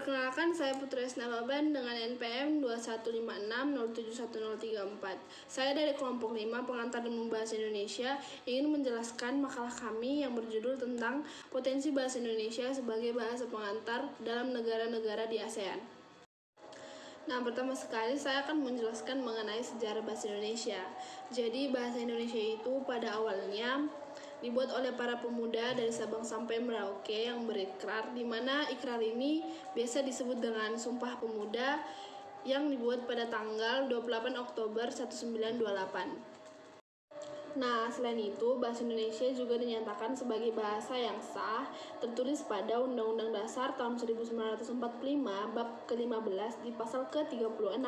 Perkenalkan, saya Putri Esnababan dengan NPM 2156071034. Saya dari kelompok 5 pengantar dan bahasa Indonesia ingin menjelaskan makalah kami yang berjudul tentang potensi bahasa Indonesia sebagai bahasa pengantar dalam negara-negara di ASEAN. Nah, pertama sekali saya akan menjelaskan mengenai sejarah bahasa Indonesia. Jadi, bahasa Indonesia itu pada awalnya dibuat oleh para pemuda dari Sabang sampai Merauke yang berikrar, di mana ikrar ini biasa disebut dengan Sumpah Pemuda yang dibuat pada tanggal 28 Oktober 1928. Nah, selain itu, bahasa Indonesia juga dinyatakan sebagai bahasa yang sah, tertulis pada Undang-Undang Dasar tahun 1945, bab ke-15 di pasal ke-36.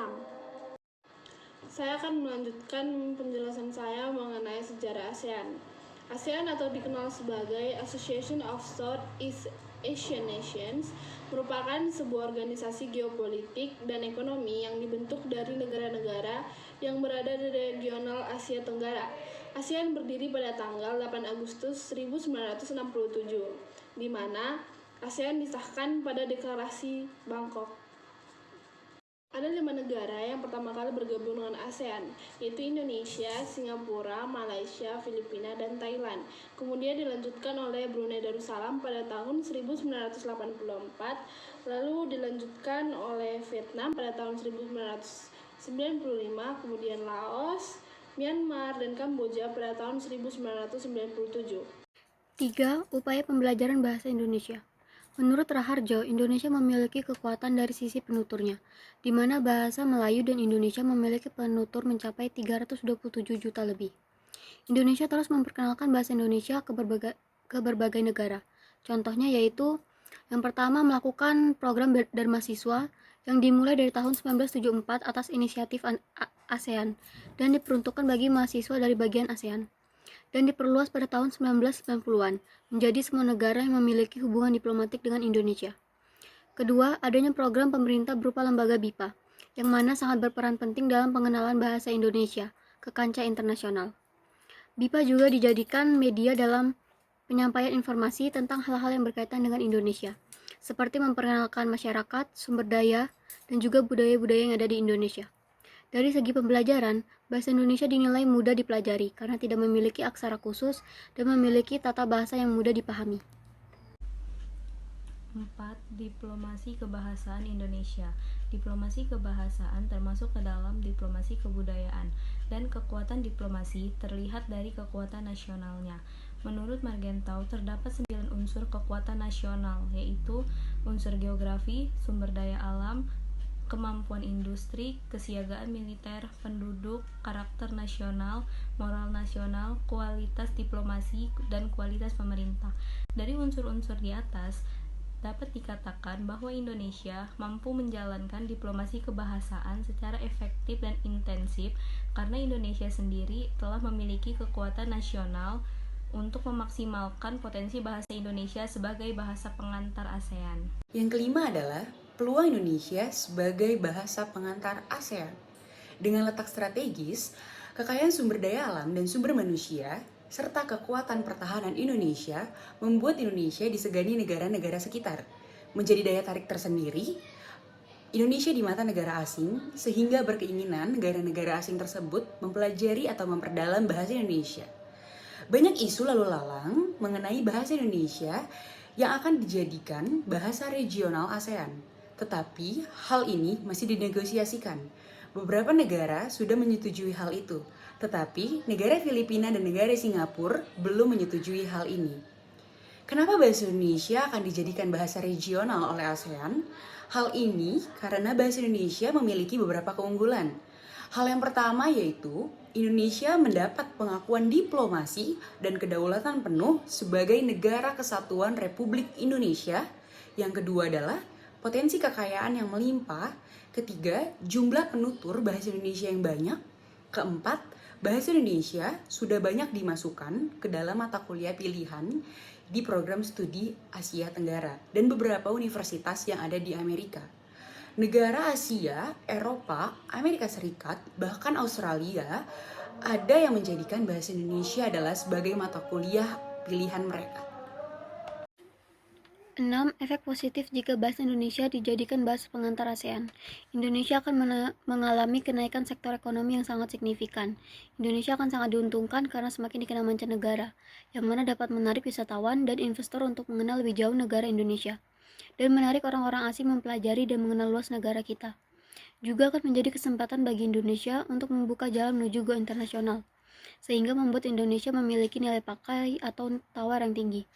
Saya akan melanjutkan penjelasan saya mengenai sejarah ASEAN. ASEAN atau dikenal sebagai Association of Southeast Asian Nations merupakan sebuah organisasi geopolitik dan ekonomi yang dibentuk dari negara-negara yang berada di regional Asia Tenggara. ASEAN berdiri pada tanggal 8 Agustus 1967, di mana ASEAN disahkan pada Deklarasi Bangkok. Ada 5 negara yang pertama kali bergabung dengan ASEAN, yaitu Indonesia, Singapura, Malaysia, Filipina, dan Thailand. Kemudian dilanjutkan oleh Brunei Darussalam pada tahun 1984, lalu dilanjutkan oleh Vietnam pada tahun 1995, kemudian Laos, Myanmar, dan Kamboja pada tahun 1997. 3. Upaya pembelajaran bahasa Indonesia. Menurut Raharjo, Indonesia memiliki kekuatan dari sisi penuturnya, di mana bahasa Melayu dan Indonesia memiliki penutur mencapai 327 juta lebih. Indonesia terus memperkenalkan bahasa Indonesia ke berbagai negara. Contohnya yaitu yang pertama melakukan program Dharma Siswa yang dimulai dari tahun 1974 atas inisiatif ASEAN dan diperuntukkan bagi mahasiswa dari bagian ASEAN, dan diperluas pada tahun 1990-an menjadi semua negara yang memiliki hubungan diplomatik dengan Indonesia. Kedua, adanya program pemerintah berupa lembaga BIPA, yang mana sangat berperan penting dalam pengenalan bahasa Indonesia ke kancah internasional. BIPA juga dijadikan media dalam penyampaian informasi tentang hal-hal yang berkaitan dengan Indonesia, seperti memperkenalkan masyarakat, sumber daya, dan juga budaya-budaya yang ada di Indonesia. Dari segi pembelajaran, bahasa Indonesia dinilai mudah dipelajari karena tidak memiliki aksara khusus dan memiliki tata bahasa yang mudah dipahami. 4. Diplomasi kebahasaan Indonesia. Diplomasi kebahasaan termasuk ke dalam diplomasi kebudayaan, dan kekuatan diplomasi terlihat dari kekuatan nasionalnya. Menurut Margentau, terdapat 9 unsur kekuatan nasional, yaitu unsur geografi, sumber daya alam, kemampuan industri, kesiagaan militer, penduduk, karakter nasional, moral nasional, kualitas diplomasi, dan kualitas pemerintah. Dari unsur-unsur di atas, dapat dikatakan bahwa Indonesia mampu menjalankan diplomasi kebahasaan secara efektif dan intensif karena Indonesia sendiri telah memiliki kekuatan nasional untuk memaksimalkan potensi bahasa Indonesia sebagai bahasa pengantar ASEAN. Yang kelima adalah peluang Indonesia sebagai bahasa pengantar ASEAN. Dengan letak strategis, kekayaan sumber daya alam dan sumber manusia, serta kekuatan pertahanan Indonesia membuat Indonesia disegani negara-negara sekitar. Menjadi daya tarik tersendiri, Indonesia di mata negara asing, sehingga berkeinginan negara-negara asing tersebut mempelajari atau memperdalam bahasa Indonesia. Banyak isu lalu lalang mengenai bahasa Indonesia yang akan dijadikan bahasa regional ASEAN. Tetapi hal ini masih dinegosiasikan. Beberapa negara sudah menyetujui hal itu, tetapi negara Filipina dan negara Singapura belum menyetujui hal ini. Kenapa bahasa Indonesia akan dijadikan bahasa regional oleh ASEAN? Hal ini karena bahasa Indonesia memiliki beberapa keunggulan. Hal yang pertama yaitu Indonesia mendapat pengakuan diplomasi dan kedaulatan penuh sebagai negara kesatuan Republik Indonesia. Yang kedua adalah potensi kekayaan yang melimpah. Ketiga, jumlah penutur bahasa Indonesia yang banyak. Keempat, bahasa Indonesia sudah banyak dimasukkan ke dalam mata kuliah pilihan di program studi Asia Tenggara dan beberapa universitas yang ada di Amerika. Negara Asia, Eropa, Amerika Serikat, bahkan Australia, ada yang menjadikan bahasa Indonesia adalah sebagai mata kuliah pilihan mereka. 6. Efek positif jika bahasa Indonesia dijadikan bahasa pengantar ASEAN. Indonesia akan mengalami kenaikan sektor ekonomi yang sangat signifikan. Indonesia akan sangat diuntungkan karena semakin dikenal mancanegara, yang mana dapat menarik wisatawan dan investor untuk mengenal lebih jauh negara Indonesia, dan menarik orang-orang asing mempelajari dan mengenal luas negara kita. Juga akan menjadi kesempatan bagi Indonesia untuk membuka jalan menuju go internasional, sehingga membuat Indonesia memiliki nilai pakai atau tawar yang tinggi.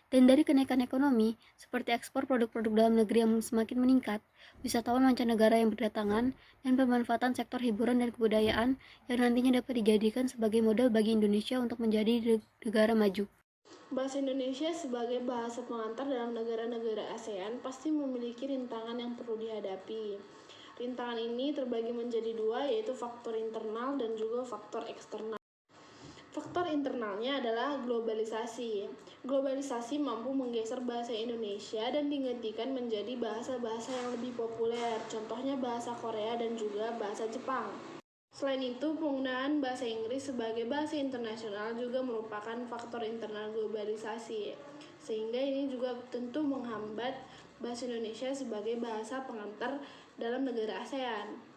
Dan dari kenaikan ekonomi, seperti ekspor produk-produk dalam negeri yang semakin meningkat, wisatawan mancanegara yang berdatangan, dan pemanfaatan sektor hiburan dan kebudayaan yang nantinya dapat dijadikan sebagai modal bagi Indonesia untuk menjadi negara maju. Bahasa Indonesia sebagai bahasa pengantar dalam negara-negara ASEAN pasti memiliki rintangan yang perlu dihadapi. Rintangan ini terbagi menjadi dua, yaitu faktor internal dan juga faktor eksternal. Faktor internalnya adalah globalisasi. Globalisasi mampu menggeser bahasa Indonesia dan digantikan menjadi bahasa-bahasa yang lebih populer, contohnya bahasa Korea dan juga bahasa Jepang. Selain itu, penggunaan bahasa Inggris sebagai bahasa internasional juga merupakan faktor internal globalisasi, sehingga ini juga tentu menghambat bahasa Indonesia sebagai bahasa pengantar dalam negara ASEAN.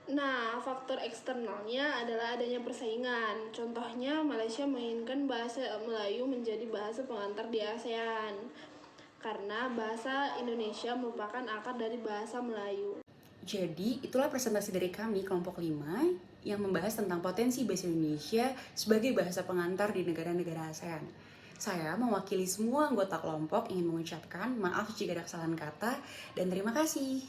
Nah, faktor eksternalnya adalah adanya persaingan. Contohnya, Malaysia menginginkan bahasa Melayu menjadi bahasa pengantar di ASEAN, karena bahasa Indonesia merupakan akar dari bahasa Melayu. Jadi, itulah presentasi dari kami, kelompok 5, yang membahas tentang potensi bahasa Indonesia sebagai bahasa pengantar di negara-negara ASEAN. Saya mewakili semua anggota kelompok ingin mengucapkan maaf jika ada kesalahan kata, dan terima kasih.